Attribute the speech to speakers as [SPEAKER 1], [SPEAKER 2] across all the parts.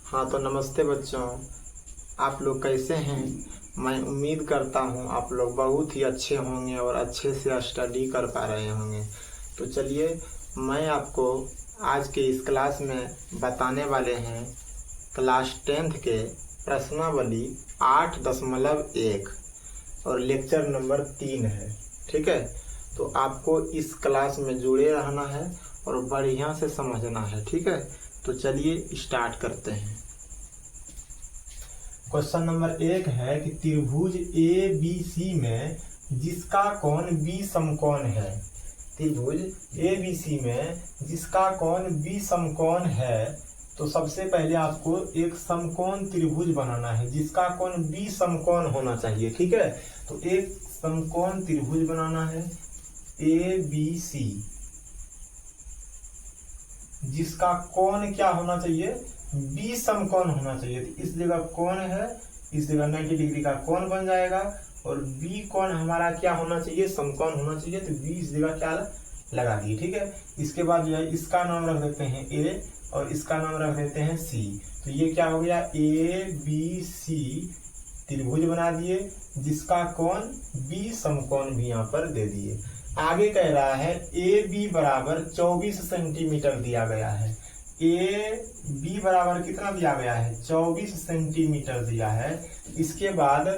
[SPEAKER 1] हाँ तो नमस्ते बच्चों, आप लोग कैसे हैं। मैं उम्मीद करता हूँ आप लोग बहुत ही अच्छे होंगे और अच्छे से स्टडी कर पा रहे होंगे। तो चलिए मैं आपको आज के इस क्लास में बताने वाले हैं क्लास 10th के प्रश्नावली 8.1 और लेक्चर नंबर 3 है। ठीक है, तो आपको इस क्लास में जुड़े रहना है और बढ़िया से समझना है। ठीक है, तो चलिए स्टार्ट करते हैं। क्वेश्चन नंबर 1 है कि त्रिभुज ए बी सी में जिसका कोण बी समकोण है। त्रिभुज ए बी सी में जिसका कोण बी समकोण है, तो सबसे पहले आपको एक समकोण त्रिभुज बनाना है जिसका कोण बी समकोण होना चाहिए। ठीक है, तो एक समकोण त्रिभुज बनाना है ए बी सी जिसका कोण क्या होना चाहिए, बी समकोण होना चाहिए। तो इस जगह कोण है, इस जगह 90 डिग्री का कोण बन जाएगा और बी कोण हमारा क्या होना चाहिए, समकोण होना चाहिए। तो बी इस जगह क्या लगा दिए। ठीक है, इसके बाद जो है इसका नाम रख देते हैं ए और इसका नाम रख देते हैं सी। तो ये क्या हो गया, ए बी सी त्रिभुज बना दिए जिसका कोण बी समकोण भी यहाँ पर दे दिए। आगे कह रहा है ए बी बराबर 24 सेंटीमीटर दिया गया है। ए बी बराबर कितना दिया गया है, 24 सेंटीमीटर दिया है। इसके बाद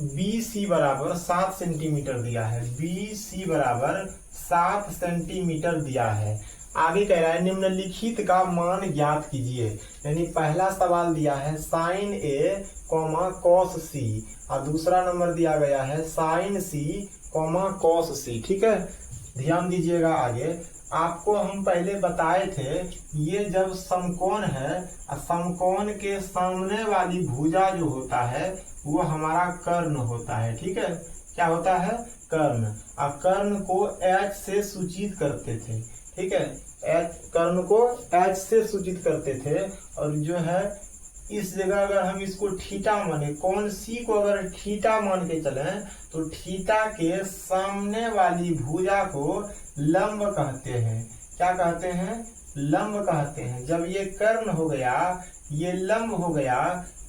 [SPEAKER 1] बी सी बराबर 7 सेंटीमीटर दिया है। बी सी बराबर 7 सेंटीमीटर दिया है। आगे कह रहा है निम्नलिखित का मान ज्ञात कीजिए। यानी पहला सवाल दिया है साइन ए कॉमा कॉस सी और दूसरा नंबर दिया गया है साइन सी कॉमा कॉस सी। ठीक है, ध्यान दीजिएगा। आगे आपको हम पहले बताए थे ये जब समकोण है और समकोण के सामने वाली भुजा जो होता है वो हमारा कर्ण होता है। ठीक है, क्या होता है, कर्ण। और कर्ण को एच से सूचित करते थे। ठीक है, कर्ण को एच से सूचित करते थे। और जो है इस जगह अगर हम इसको थीटा माने, कौन सी को अगर थीटा मान के चलें तो थीटा के सामने वाली भुजा को लंब कहते हैं। क्या कहते हैं, लंब कहते हैं। जब ये कर्ण हो गया, ये लंब हो गया,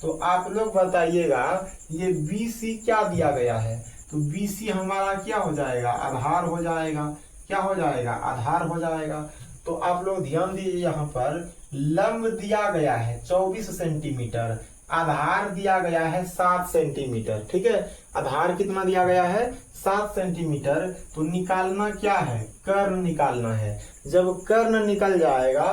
[SPEAKER 1] तो आप लोग बताइएगा ये बी सी क्या दिया गया है। तो बी सी हमारा क्या हो जाएगा, आधार हो जाएगा। क्या हो जाएगा, आधार हो जाएगा। तो आप लोग ध्यान दीजिए, यहाँ पर लंब दिया गया है 24 सेंटीमीटर, आधार दिया गया है 7 सेंटीमीटर। ठीक है, आधार कितना दिया गया है, 7 सेंटीमीटर। तो निकालना क्या है, कर्ण निकालना है। जब कर्ण निकल जाएगा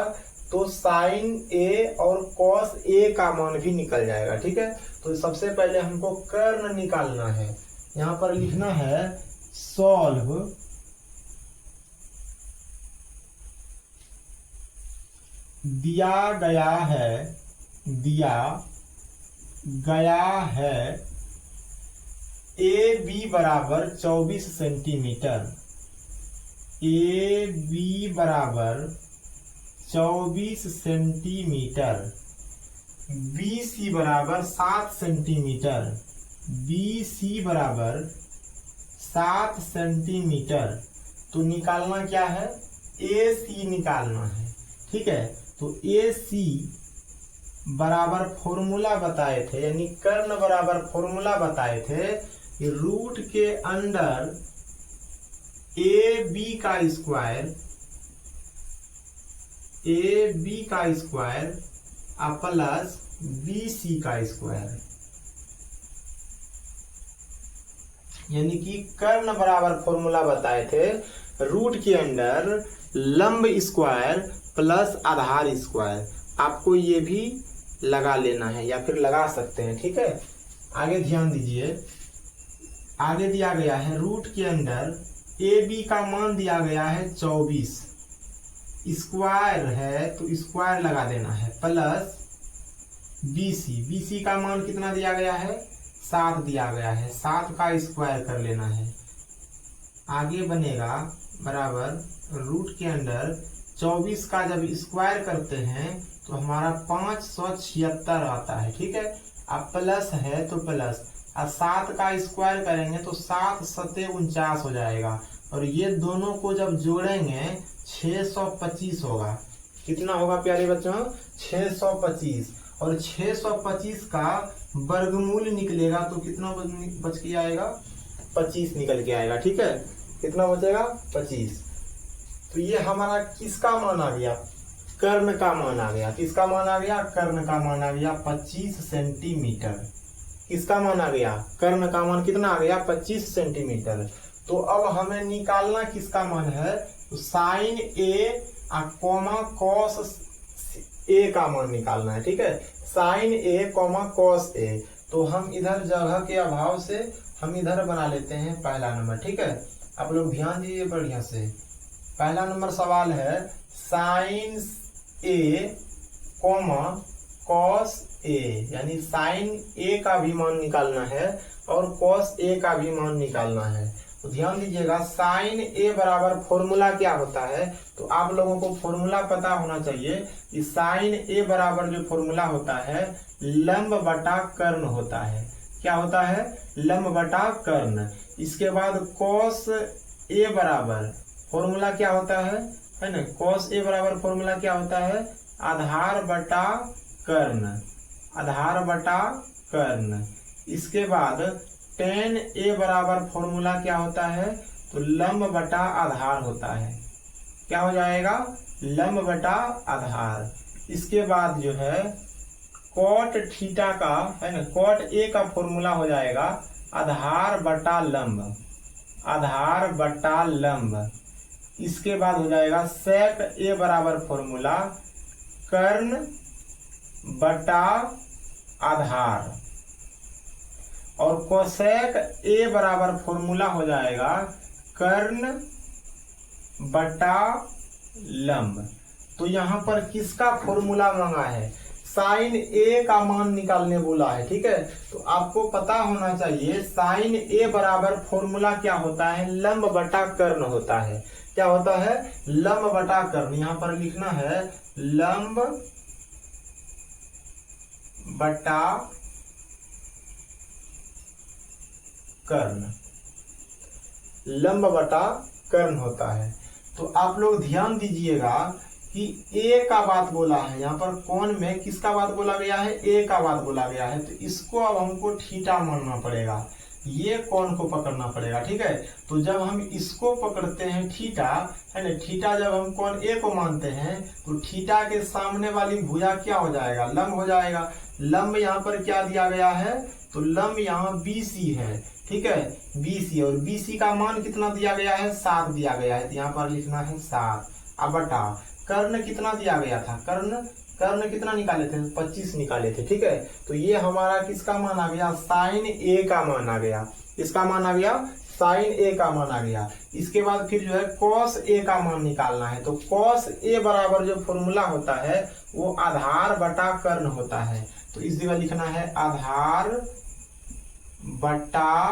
[SPEAKER 1] तो साइन ए और कॉस ए का मान भी निकल जाएगा। ठीक है, तो सबसे पहले हमको कर्ण निकालना है। यहाँ पर लिखना है सॉल्व दिया गया है ए बी बराबर 24 सेंटीमीटर, ए बी बराबर 24 सेंटीमीटर, बी सी बराबर 7 सेंटीमीटर, बी सी बराबर 7 सेंटीमीटर। तो निकालना क्या है, ए सी निकालना है। ठीक है, तो ए सी बराबर फॉर्मूला बताए थे, यानी कर्ण बराबर फॉर्मूला बताए थे कि रूट के अंडर ए बी का स्क्वायर प्लस बी सी का स्क्वायर। यानी कि कर्ण बराबर फॉर्मूला बताए थे रूट के अंडर लंब स्क्वायर प्लस आधार स्क्वायर। आपको ये भी लगा लेना है या फिर लगा सकते हैं। ठीक है, आगे ध्यान दीजिए। आगे दिया गया है रूट के अंदर ए बी का मान दिया गया है 24, स्क्वायर है तो स्क्वायर लगा देना है, प्लस बी सी का मान कितना दिया गया है, 7 दिया गया है, 7 का स्क्वायर कर लेना है। आगे बनेगा बराबर रूट के अंदर 24 का जब स्क्वायर करते हैं तो हमारा 576 आता है। ठीक है, अब प्लस है तो प्लस, अब 7 का स्क्वायर करेंगे तो 7 7 49 हो जाएगा और ये दोनों को जब जोड़ेंगे 625 होगा। कितना होगा प्यारे बच्चों, 625। और 625 का वर्गमूल निकलेगा तो कितना बच के आएगा, 25 निकल के आएगा। ठीक है, कितना बचेगा, 25। तो ये हमारा किसका मान आ गया, कर्ण का मान आ गया। किसका मान आ गया, कर्ण का मान आ गया 25 सेंटीमीटर। किसका मान आ गया, कर्ण का मान कितना आ गया, 25 सेंटीमीटर। तो अब हमें निकालना किसका मान है, तो sign A comma cos A का मान निकालना है। ठीक है, sign A comma cos A. तो हम इधर जगह के अभाव से हम इधर बना लेते हैं पहला नंबर। ठीक है, आप लोग ध्यान दीजिए बढ़िया से। पहला नंबर सवाल है sign A comma cos A, यानी साइन ए का भी मान निकालना है और कॉस ए का भी मान निकालना है। तो ध्यान दीजिएगा, साइन ए बराबर फॉर्मूला क्या होता है, तो आप लोगों को फॉर्मूला पता होना चाहिए कि साइन ए बराबर जो फॉर्मूला होता है लंब बटा कर्ण होता है। क्या होता है, लंब बटा कर्ण। इसके बाद कॉस ए बराबर फॉर्मूला क्या होता है ना, कॉस ए बराबर फॉर्मूला क्या होता है, आधार बटा कर्ण, आधार बटा कर्ण। इसके बाद टेन ए बराबर फॉर्मूला क्या होता है, तो लंब बटा आधार होता है। क्या हो जाएगा, लंब बटा आधार। इसके बाद जो है कॉट थीटा का है ना, कॉट ए का फॉर्मूला हो जाएगा आधार बटा लंब, आधार बटा लंब। इसके बाद हो जाएगा सेक ए बराबर फॉर्मूला कर्ण बटा आधार, और कोसेक ए बराबर फॉर्मूला हो जाएगा कर्ण बटा लंब। तो यहाँ पर किसका फॉर्मूला मांगा है, साइन ए का मान निकालने बोला है। ठीक है, तो आपको पता होना चाहिए साइन ए बराबर फॉर्मूला क्या होता है, लंब बटा कर्ण होता है। क्या होता है, लंब बटा कर्ण। यहाँ पर लिखना है लंब बटा कर्ण, लंब बटा कर्ण होता है। तो आप लोग ध्यान दीजिएगा कि ए का बात बोला है, यहाँ पर कोण में किसका बात बोला गया है, ए का बात बोला गया है। तो इसको अब हमको थीटा मानना पड़ेगा, ये कोण को पकड़ना पड़ेगा। ठीक है, तो जब हम इसको पकड़ते हैं थीटा है ना, थीटा जब हम कोण ए को मानते हैं तो थीटा के सामने वाली भुजा क्या हो जाएगा, लंब हो जाएगा। लंब यहाँ पर क्या दिया गया है, तो लंब यहाँ BC है। ठीक है, BC, और BC का मान कितना दिया गया है, 7 दिया गया है। तो यहाँ पर लिखना है 7। अब बटा कर्ण कितना दिया गया था, कर्ण कितना निकाले थे, 25 निकाले थे। ठीक है, तो ये हमारा किसका मान आ गया, साइन ए का मान आ गया। इसका मान आ गया, साइन ए का मान आ गया। इसके बाद फिर जो है कॉस ए का मान निकालना है। तो कॉस ए बराबर जो फॉर्मूला होता है वो आधार बटा कर्ण होता है। तो इस जगह लिखना है आधार बटा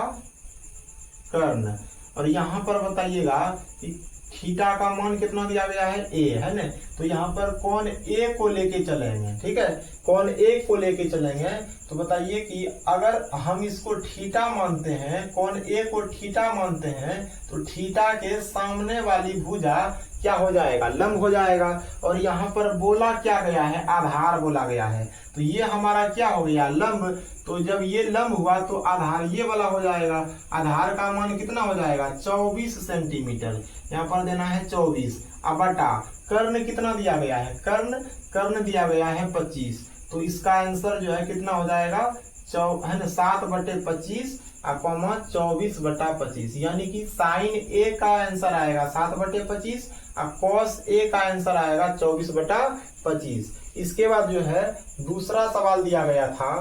[SPEAKER 1] कर्ण। और यहाँ पर बताइएगा कि थीटा का मान कितना दिया गया है, ए है ना। तो यहाँ पर कोण ए को लेके चलेंगे। ठीक है, कोण ए को लेके चलेंगे। तो बताइए कि अगर हम इसको थीटा मानते हैं, कोण ए को थीटा मानते हैं, तो थीटा के सामने वाली भुजा क्या हो जाएगा, लंब हो जाएगा। और यहाँ पर बोला क्या गया है, आधार बोला गया है। तो ये हमारा क्या हो गया, लंब। तो जब ये लंब हुआ तो आधार ये वाला हो जाएगा। आधार का मान कितना हो जाएगा, 24 सेंटीमीटर। यहाँ पर देना है 24। अब बटा कर्ण कितना दिया गया है, कर्ण दिया गया है 25। तो इसका आंसर जो है कितना हो जाएगा, है ना, 7/25 कॉमा 24/25। यानी कि साइन ए का आंसर आएगा 7/25 और कॉस ए का आंसर आएगा 24/25। इसके बाद जो है दूसरा सवाल दिया गया था।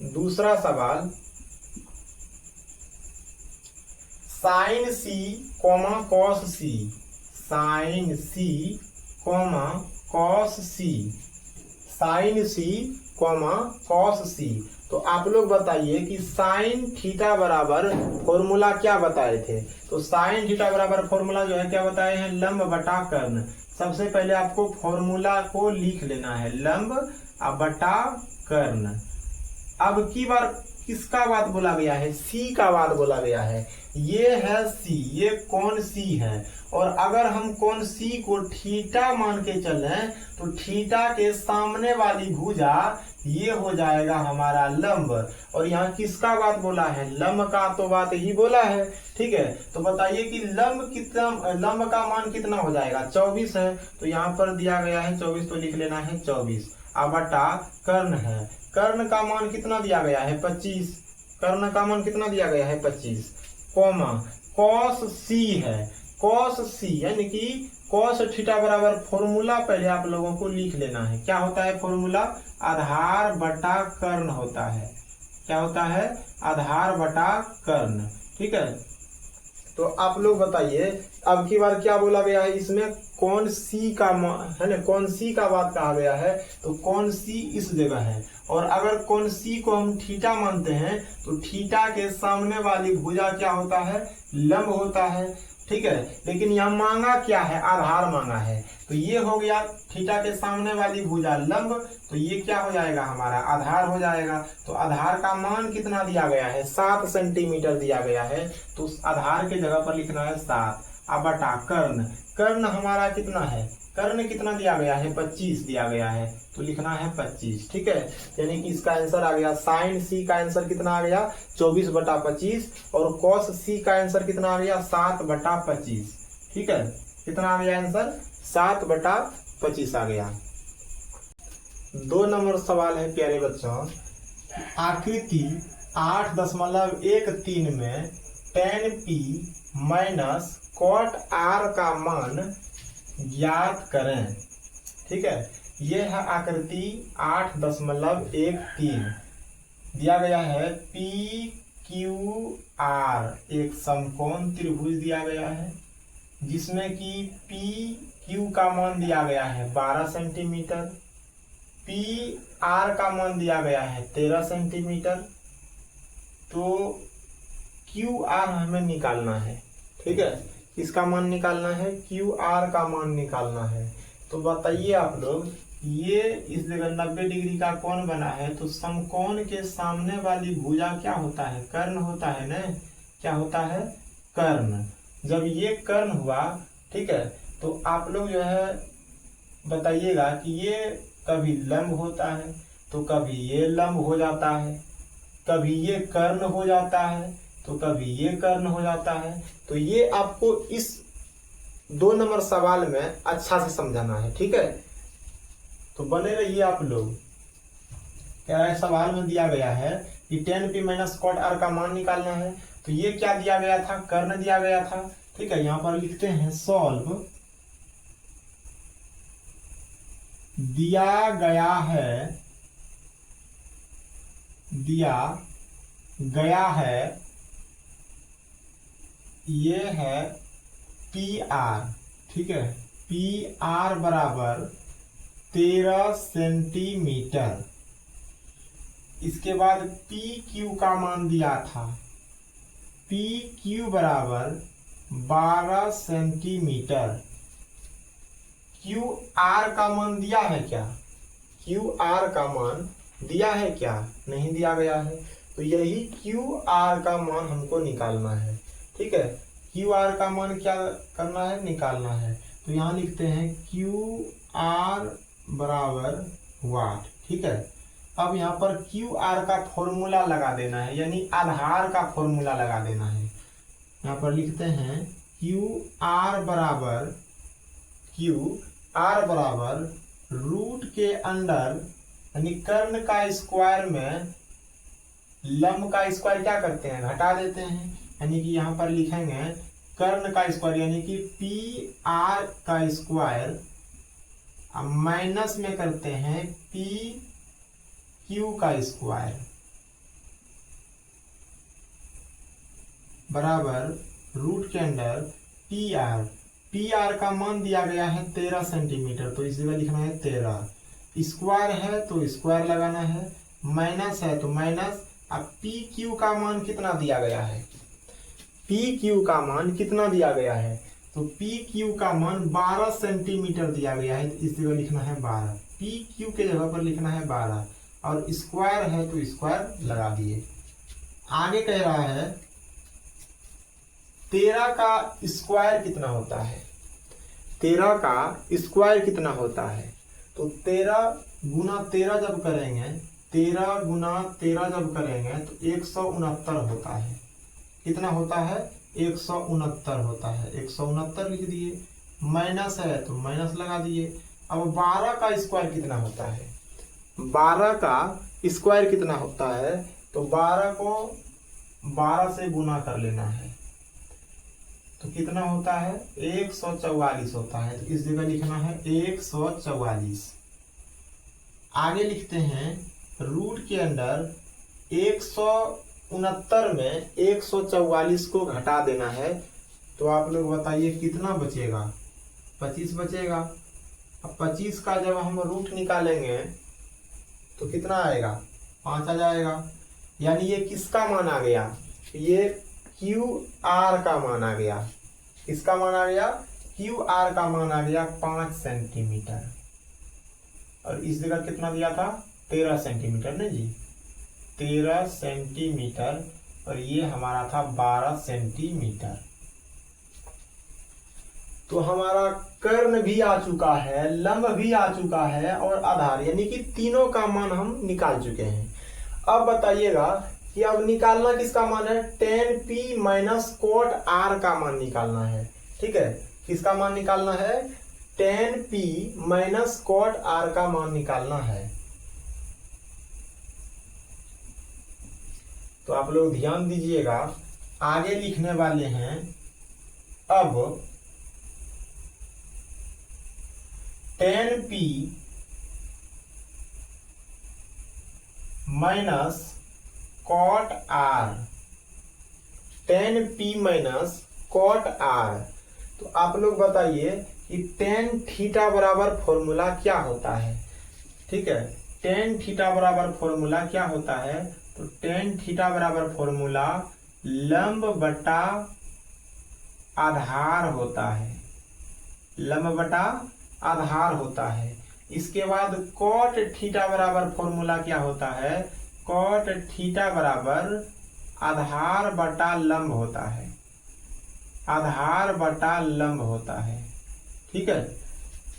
[SPEAKER 1] दूसरा सवाल साइन सी कॉमा कॉस सी, साइन सी कॉमा कॉस सी, साइन सी कॉमा कॉस सी। तो आप लोग बताइए कि साइन थीटा बराबर फॉर्मूला क्या बताए थे। तो साइन थीटा बराबर फॉर्मूला जो है क्या बताए हैं, लंब बटा कर्ण। सबसे पहले आपको फॉर्मूला को लिख लेना है, लंब बटा कर्ण। अब की बार किसका बात बोला गया है, सी का बात बोला गया है। ये है सी, ये कोण सी है। और अगर हम कोण सी को थीटा मान के चलें तो थीटा के सामने वाली भुजा ये हो जाएगा हमारा लंब। और यहाँ किसका बात बोला है, लंब का तो बात ही बोला है। ठीक है, तो बताइए कि लंब का मान कितना हो जाएगा, 24 है। तो यहाँ पर दिया गया है 24, तो लिख लेना है 24 बटा कर्ण है। कर्ण का मान कितना दिया गया है, 25। कर्ण का मान कितना दिया गया है, 25, कॉमा कॉस सी है। कॉस सी यानी कि कॉस थीटा बराबर फॉर्मूला पहले आप लोगों को लिख लेना है। क्या होता है फॉर्मूला, आधार बटा कर्ण होता है। क्या होता है, आधार बटा कर्ण। ठीक है, तो आप लोग बताइए अब की बार क्या बोला गया है इसमें, कौन सी का है ना, कौन सी का बात कहा गया है। तो कौन सी इस जगह है, और अगर कौन सी को हम थीटा मानते हैं तो थीटा के सामने वाली भुजा क्या होता है, लंब होता है। ठीक है, लेकिन यहाँ मांगा क्या है, आधार मांगा है। तो ये हो गया थीटा के सामने वाली भुजा लंब, तो ये क्या हो जाएगा हमारा, आधार हो जाएगा। तो आधार का मान कितना दिया गया है, 7 सेंटीमीटर दिया गया है। तो आधार के जगह पर लिखना है 7 बटा कर्ण। कर्ण हमारा कितना है, कर्ण कितना दिया गया है, 25 दिया गया है। तो लिखना है 25। ठीक है, यानी कि इसका आंसर आ गया, साइन सी का आंसर कितना आ गया, 24 बटा 25। और कॉस सी का आंसर कितना आ गया, 7 बटा 25। ठीक है, कितना आ गया आंसर, 7 बटा 25 आ गया। 2 नंबर सवाल है प्यारे बच्चों, आकृति 8.13 में tan p minus cot r का मान ज्ञात करें। ठीक है, यह है आकृति 8.13, दिया गया है पी क्यू आर, एक समकोण त्रिभुज दिया गया है जिसमें कि पी क्यू का मान दिया गया है 12 सेंटीमीटर, पी आर का मान दिया गया है 13 सेंटीमीटर। तो क्यू आर हमें निकालना है। ठीक है, किसका मान निकालना है, क्यू आर का मान निकालना है। तो बताइए आप लोग, ये इस जगह 90 डिग्री का कोण बना है, तो समकोण के सामने वाली भुजा क्या होता है, कर्ण होता है ना। क्या होता है, कर्ण। जब ये कर्ण हुआ, ठीक है, तो आप लोग जो है बताइएगा कि ये कभी लंब होता है तो कभी ये लंब हो जाता है, कभी ये कर्ण हो जाता है तो कभी ये कर्ण हो जाता है। तो ये आपको इस 2 नंबर सवाल में अच्छा से समझाना है। ठीक है, तो बने रहिए आप लोग। क्या है, सवाल में दिया गया है कि tan p minus cot r का मान निकालना है। तो ये क्या दिया गया था, कर्ण दिया गया था। ठीक है, यहाँ पर लिखते हैं सॉल्व, दिया गया है ये है पी आर। ठीक है, पी आर बराबर 13 सेंटीमीटर। इसके बाद पी क्यू का मान दिया था, पी क्यू बराबर 12 सेंटीमीटर। क्यू आर का मान दिया है क्या, क्यू आर का मान दिया है क्या, नहीं दिया गया है। तो यही क्यू आर का मान हमको निकालना है। ठीक है, क्यू आर का मान क्या करना है, निकालना है। तो यहाँ लिखते हैं क्यू आर बराबर वाट। ठीक है, अब यहाँ पर क्यू आर का फॉर्मूला लगा देना है, यानी आधार का फॉर्मूला लगा देना है। यहाँ पर लिखते हैं क्यू आर बराबर रूट के अंडर, यानी कर्ण का स्क्वायर में लंब का स्क्वायर क्या करते हैं, घटा देते हैं। यानी कि यहाँ पर लिखेंगे कर्ण का स्क्वायर, यानी कि पी आर का स्क्वायर, माइनस में करते हैं पी क्यू का स्क्वायर बराबर रूट के under P R. P R का मान दिया गया है 13 सेंटीमीटर, तो इस जगह लिखना है 13। स्क्वायर है तो स्क्वायर लगाना है, माइनस है तो माइनस। अब पी क्यू का मान कितना दिया गया है, पी क्यू का मान कितना दिया गया है, तो पी क्यू का मान 12 सेंटीमीटर दिया गया है। इस जगह लिखना है 12, पी क्यू के जगह पर लिखना है 12, और स्क्वायर है तो स्क्वायर लगा दिए। आगे कह रहा है 13 का स्क्वायर कितना होता है, 13 का स्क्वायर कितना होता है। तो 13 गुना 13 जब करेंगे, 13 गुना 13 जब करेंगे तो 169 होता है। कितना होता है, 169 होता है। 169 लिख दिए, माइनस है तो माइनस लगा दिए। अब 12 का स्क्वायर कितना होता है, 12 का स्क्वायर कितना होता है। तो 12 को 12 से गुना कर लेना है तो कितना होता है, 144 होता है। तो इस जगह लिखना है 144। आगे लिखते हैं रूट के अंदर 169 में 144 को घटा देना है। तो आप लोग बताइए कितना बचेगा, 25 बचेगा। अब 25 का जब हम रूट निकालेंगे तो कितना आएगा, 5 आ जाएगा। यानी ये किसका मान आ गया, ये क्यू आर का मान आ गया। किसका मान आ गया, क्यू आर का मान आ गया 5 सेंटीमीटर। और इस जगह कितना दिया था, 13 सेंटीमीटर नहीं जी, 13 सेंटीमीटर। और ये हमारा था 12 सेंटीमीटर। तो हमारा कर्ण भी आ चुका है, लंब भी आ चुका है और आधार, यानी कि तीनों का मान हम निकाल चुके हैं। अब बताइएगा कि अब निकालना किसका मान है, tan p minus cot r का मान निकालना है। ठीक है, किसका मान निकालना है, tan p minus cot r का मान निकालना है। तो आप लोग ध्यान दीजिएगा, आगे लिखने वाले हैं अब tan p minus cot r, tan p minus cot r। तो आप लोग बताइए कि tan थीटा बराबर फॉर्मूला क्या होता है। ठीक है, tan थीटा बराबर फॉर्मूला क्या होता है। तो tan थीटा बराबर फॉर्मूला लंब बटा आधार होता है, लंब बटा आधार होता है। इसके बाद कॉट थीटा बराबर फॉर्मूला क्या होता है, कॉट थीटा बराबर आधार बटा लंब होता है, आधार बटा लंब होता है। ठीक है,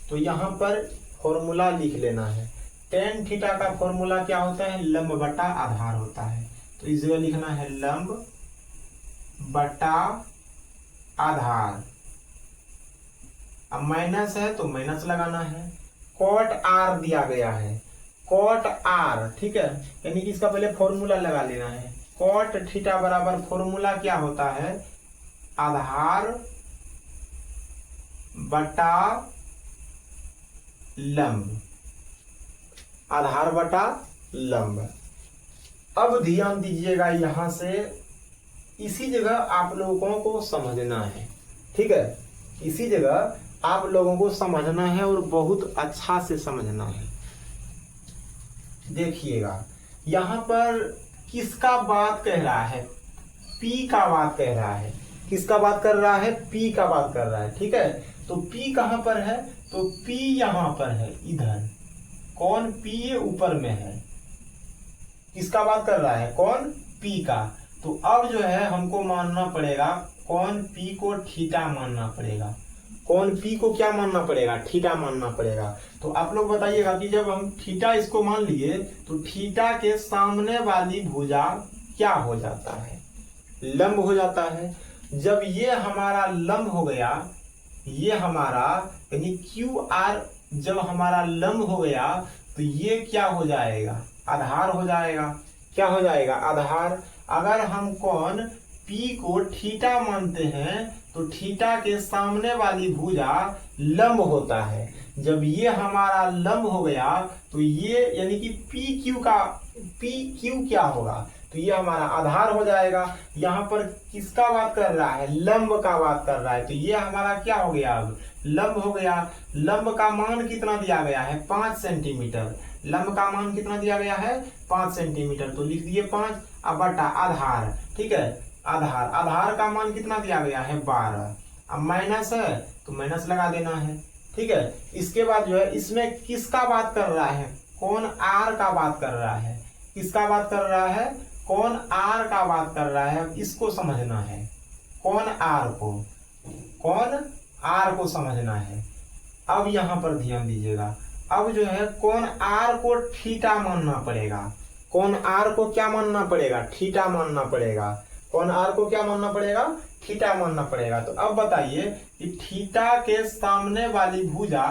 [SPEAKER 1] तो यहाँ पर फॉर्मूला लिख लेना है। tan थीटा का फॉर्मूला क्या होता है, लंब बटा आधार होता है। तो इस जगह लिखना है लंब बटा आधार। अब माइनस है तो माइनस लगाना है। कॉट आर दिया गया है, कॉट आर। ठीक है, यानी कि इसका पहले फॉर्मूला लगा लेना है। कॉट थीटा बराबर फॉर्मूला क्या होता है, आधार बटा लंब, आधार बटा लंब। अब ध्यान दीजिएगा, यहां से इसी जगह आप लोगों को समझना है। ठीक है, इसी जगह आप लोगों को समझना है और बहुत अच्छा से समझना है। देखिएगा यहां पर किसका बात कह रहा है, P का बात कह रहा है। किसका बात कर रहा है, P का बात कर रहा है। ठीक है, तो P कहां पर है, तो P यहां पर है, इधर। कौन, P ऊपर में है। किसका बात कर रहा है, कौन, P का। तो अब जो है हमको मानना पड़ेगा, कौन P को थीटा मानना पड़ेगा। कौन P को क्या मानना पड़ेगा, थीटा मानना पड़ेगा। तो आप लोग बताइएगा कि जब हम थीटा इसको मान लिए तो थीटा के सामने वाली भुजा क्या हो जाता है, लंब हो जाता है। जब ये हमारा लंब हो गया, ये हमारा यानी क्यू आर जब हमारा लंब हो गया तो ये क्या हो जाएगा, आधार हो जाएगा। क्या हो जाएगा, आधार। अगर हम कौन P को थीटा मानते हैं तो थीटा के सामने वाली भुजा लंब होता है। जब ये हमारा लंब हो गया तो ये यानी कि PQ का PQ क्या होगा, तो ये हमारा आधार हो जाएगा। यहाँ पर किसका बात कर रहा है, लंब का बात कर रहा है। तो ये हमारा क्या हो गया, अब लंब हो गया। लंब का मान कितना दिया गया है, 5 सेंटीमीटर। लंब का मान कितना दिया गया है, 5 सेंटीमीटर। तो लिख दिए 5, अब बटा आधार। ठीक है, आधार, आधार का मान कितना दिया गया है, 12। अब माइनस है तो माइनस लगा देना है। ठीक है, इसके बाद जो है इसमें किसका बात कर रहा है, कौन आर का बात कर रहा है। किसका बात कर रहा है, कौन आर का बात कर रहा है, अब इसको समझना है। कौन आर को समझना है। अब यहाँ पर ध्यान दीजिएगा, अब जो है कौन आर को थीटा मानना पड़ेगा। कौन आर को क्या मानना पड़ेगा, थीटा मानना पड़ेगा। कौन आर को क्या मानना पड़ेगा, थीटा मानना पड़ेगा। तो अब बताइए कि थीटा के सामने वाली भुजा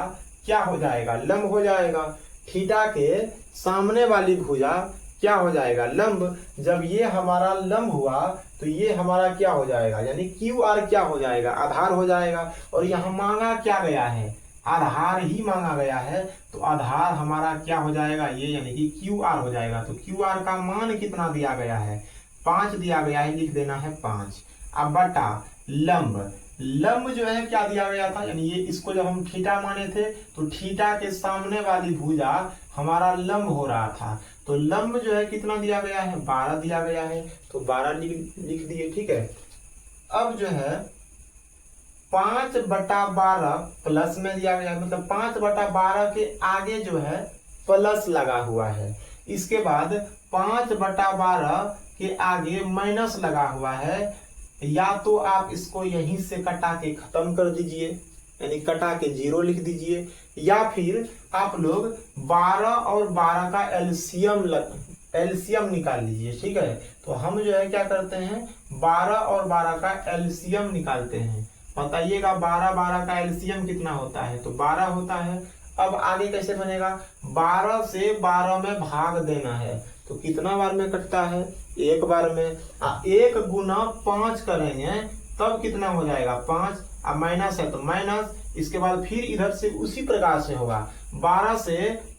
[SPEAKER 1] क्या हो जाएगा, लंब हो जाएगा। थीटा के सामने वाली भुजा क्या हो जाएगा, लंब। जब ये हमारा लंब हुआ तो ये हमारा क्या हो जाएगा, यानी क्यू आर क्या हो जाएगा, आधार हो जाएगा। और यहाँ मांगा क्या गया है, आधार ही मांगा गया है। तो आधार हमारा क्या हो जाएगा, ये यानी कि क्यू आर हो जाएगा। तो क्यू आर का मान कितना दिया गया है, 5 दिया गया है, लिख देना है 5। अब बटा लंब, लंब जो है क्या दिया गया था, यानी ये इसको जब हम थीटा माने थे तो थीटा के सामने वाली भुजा हमारा लंब हो रहा था। तो लंब जो है कितना दिया गया है, 12 दिया गया है। तो 12 लिख दिए, ठीक है। अब जो है 5/12 प्लस में दिया गया, मतलब 5/12 के आगे जो है प्लस लगा हुआ है। इसके बाद 5/12 के आगे माइनस लगा हुआ है। या तो आप इसको यहीं से कटा के खत्म कर दीजिए, यानी कटा के 0 लिख दीजिए, या फिर आप लोग 12 और 12 का एलसीएम निकाल लीजिए, ठीक है। तो हम जो है क्या करते हैं, 12 और 12 का एलसीएम निकालते हैं। बताइएगा 12 का एलसीएम कितना होता है, तो 12 होता है। अब आगे कैसे बनेगा, 12 से 12 में भाग देना है। तो कितना बार में कटता है, एक बार में। 1 गुना 5 करेंगे तब कितना हो जाएगा, 5। अब माइनस है तो माइनस, इसके बाद फिर इधर से उसी प्रकार से होगा। 12 से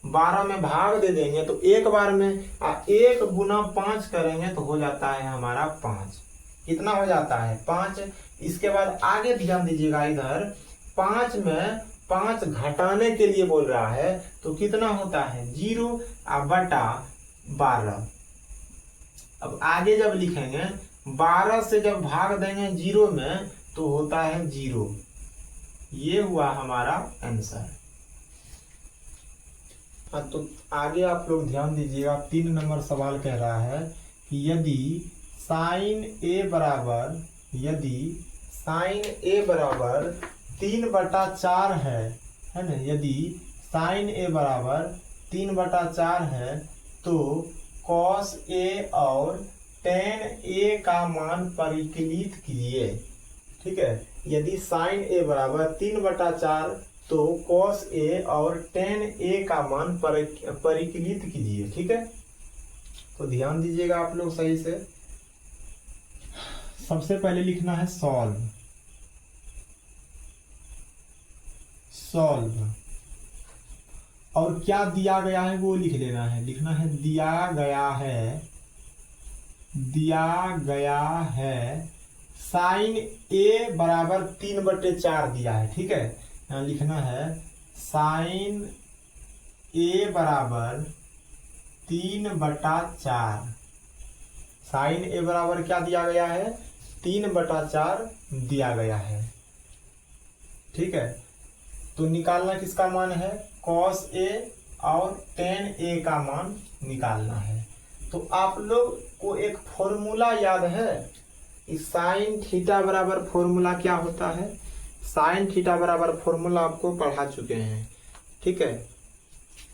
[SPEAKER 1] 12 में भाग दे देंगे तो एक बार में। 1 गुना 5 करेंगे तो हो जाता है हमारा 5। कितना हो जाता है, 5। इसके बाद आगे ध्यान दीजिएगा, इधर 5 में 5 घटाने के लिए बोल रहा है। तो कितना होता है, 0 बटा 12। अब आगे जब लिखेंगे 12 से जब भाग देंगे 0 में तो होता है 0। ये हुआ हमारा आंसर। तो आगे आप लोग ध्यान दीजिएगा, 3 नंबर सवाल कह रहा है कि यदि साइन ए बराबर 3/4 है ना। यदि साइन ए बराबर 3/4 है तो कॉस ए और टेन ए का मान परिकलित कीजिए, ठीक है। यदि साइन ए बराबर 3/4 तो कॉस ए और टेन ए का मान परिकलित कीजिए, ठीक है। तो ध्यान दीजिएगा आप लोग सही से। सबसे पहले लिखना है सॉल्व। और क्या दिया गया है वो लिख लेना है। लिखना है दिया गया है साइन ए बराबर 3/4 दिया है, ठीक है। यहाँ लिखना है साइन ए बराबर 3/4। साइन ए बराबर क्या दिया गया है, 3/4 दिया गया है, ठीक है। तो निकालना किसका मान है, कॉस ए और टेन ए का मान निकालना है। तो आप लोग को एक फॉर्मूला याद है, इस साइन थीटा बराबर फॉर्मूला क्या होता है। साइन थीटा बराबर फॉर्मूला आपको पढ़ा चुके हैं, ठीक है।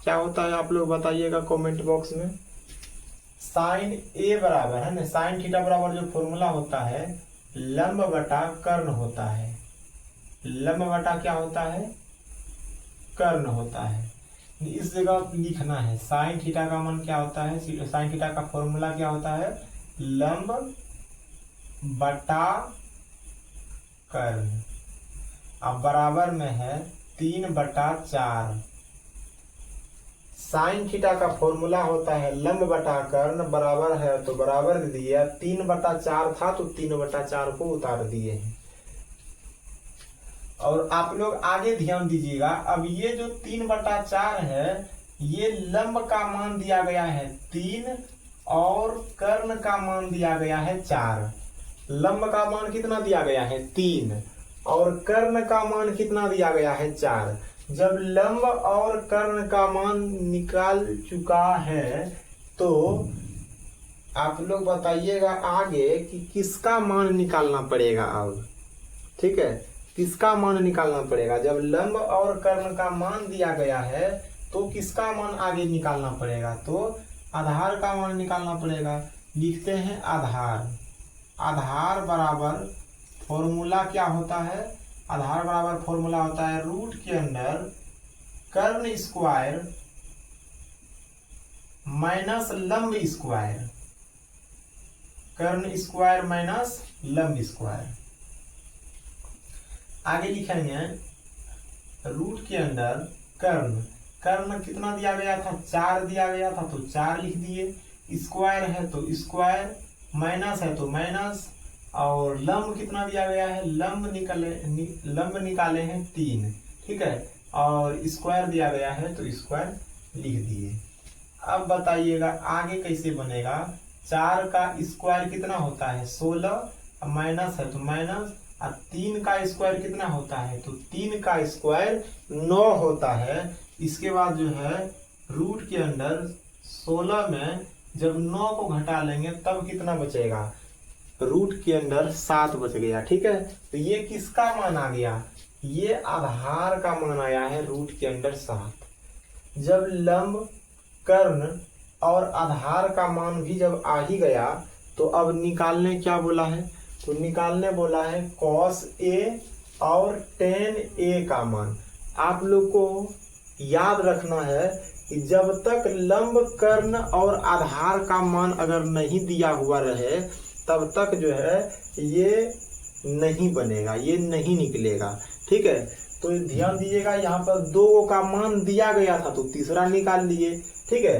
[SPEAKER 1] क्या होता है आप लोग बताइएगा कमेंट बॉक्स में। साइन ए बराबर है ना, साइन थीटा बराबर जो फॉर्मूला होता है लंब बटा कर्ण होता है। लंब बटा क्या होता है, कर्ण होता है। इस जगह लिखना है साइन थीटा का मान क्या होता है, साइन थीटा का फॉर्मूला क्या होता है, लंब बटा कर्ण। अब बराबर में है 3/4। साइन थीटा का फॉर्मूला होता है लंब बटा कर्ण, बराबर है तो बराबर दे दिया। 3/4 था तो 3/4 को उतार दिए हैं। और आप लोग आगे ध्यान दीजिएगा, अब ये जो 3/4 है ये लंब का मान दिया गया है 3 और कर्ण का मान दिया गया है 4। लंब का मान कितना दिया गया है 3 और कर्ण का मान कितना दिया गया है 4। जब लंब और कर्ण का मान निकाल चुका है तो आप लोग बताइएगा आगे कि किसका मान निकालना पड़ेगा अब। ठीक है, किसका मान निकालना पड़ेगा। जब लंब और कर्ण का मान दिया गया है तो किसका मान आगे निकालना पड़ेगा, तो आधार का मान निकालना पड़ेगा। लिखते हैं आधार। आधार बराबर फॉर्मूला क्या होता है, आधार बराबर फॉर्मूला होता है रूट के अंदर कर्ण स्क्वायर माइनस लंब स्क्वायर, कर्ण स्क्वायर माइनस लंब स्क्वायर। आगे लिखेंगे रूट के अंदर कर्ण, कर्ण कितना दिया गया था, 4 दिया गया था तो 4 लिख दिए, स्क्वायर है तो स्क्वायर, माइनस है तो माइनस, और लंब कितना दिया गया है, लंब निकाले हैं 3। ठीक है, और स्क्वायर दिया गया है तो स्क्वायर लिख दिए। अब बताइएगा आगे कैसे बनेगा। 4 का स्क्वायर कितना होता है 16, माइनस है तो माइनस, और 3 का स्क्वायर कितना होता है, तो 3 का स्क्वायर 9 होता है। इसके बाद जो है रूट के अंदर 16 में जब 9 को घटा लेंगे तब कितना बचेगा, रूट के अंदर 7 बच गया। ठीक है, तो ये किसका मान आ गया, ये आधार का मान आया है रूट के अंदर 7। जब लंब कर्ण और आधार का मान भी जब आ ही गया तो अब निकालने क्या बोला है, तो निकालने बोला है cos A और tan A का मान। आप लोग को याद रखना है कि जब तक लंब कर्ण और आधार का मान अगर नहीं दिया हुआ रहे तब तक जो है ये नहीं बनेगा, ये नहीं निकलेगा। ठीक है, तो ध्यान दीजिएगा यहाँ पर 2 का मान दिया गया था तो तीसरा निकाल लिए। ठीक है,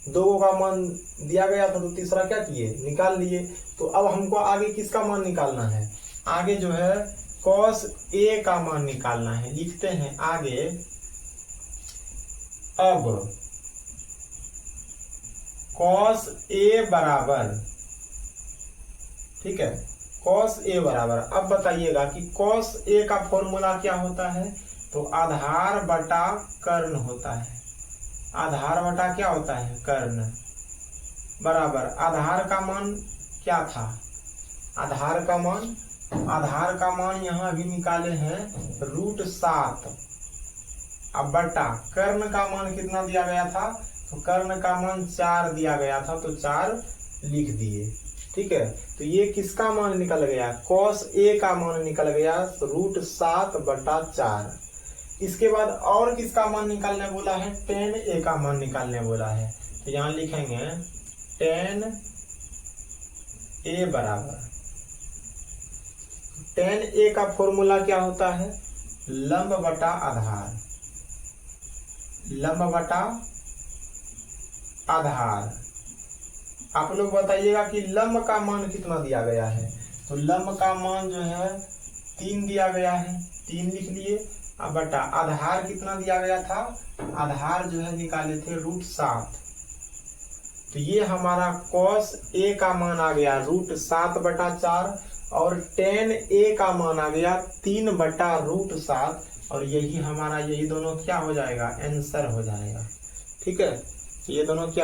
[SPEAKER 1] 2 का मान दिया गया था तो तीसरा क्या किए, निकाल लिए। तो अब हमको आगे किसका मान निकालना है, आगे जो है cos A का मान निकालना है। लिखते हैं आगे, अब cos A बराबर, ठीक है, cos A बराबर, अब बताइएगा कि cos A का फॉर्मूला क्या होता है, तो आधार बटा कर्ण होता है। आधार बटा क्या होता है, कर्ण, बराबर आधार का मान क्या था, आधार का मान यहाँ भी निकाले हैं √7, अब बटा कर्ण का मान कितना दिया गया था, तो कर्ण का मान 4 दिया गया था तो 4 लिख दिए। ठीक है, तो ये किसका मान निकल गया, cos A का मान निकल गया √7 बटा 4। इसके बाद और किसका मान निकालने बोला है, tan A का मान निकालने बोला है। तो यहाँ लिखेंगे tan A बराबर, tan A का फॉर्मूला क्या होता है, लंब बटा आधार, लंब बटा आधार। आप लोग बताइएगा कि लंब का मान कितना दिया गया है, तो लंब का मान जो है 3 दिया गया है, 3 लिख लिए। अब बटा आधार कितना दिया गया था, आधार जो है निकाले थे √7, तो ये हमारा cos A का मान आ गया √7 बटा 4 और tan A का मान आ गया 3 बटा √7, और यही हमारा, यही दोनों क्या हो जाएगा, आंसर हो जाएगा। ठीक है, ये दोनों क्या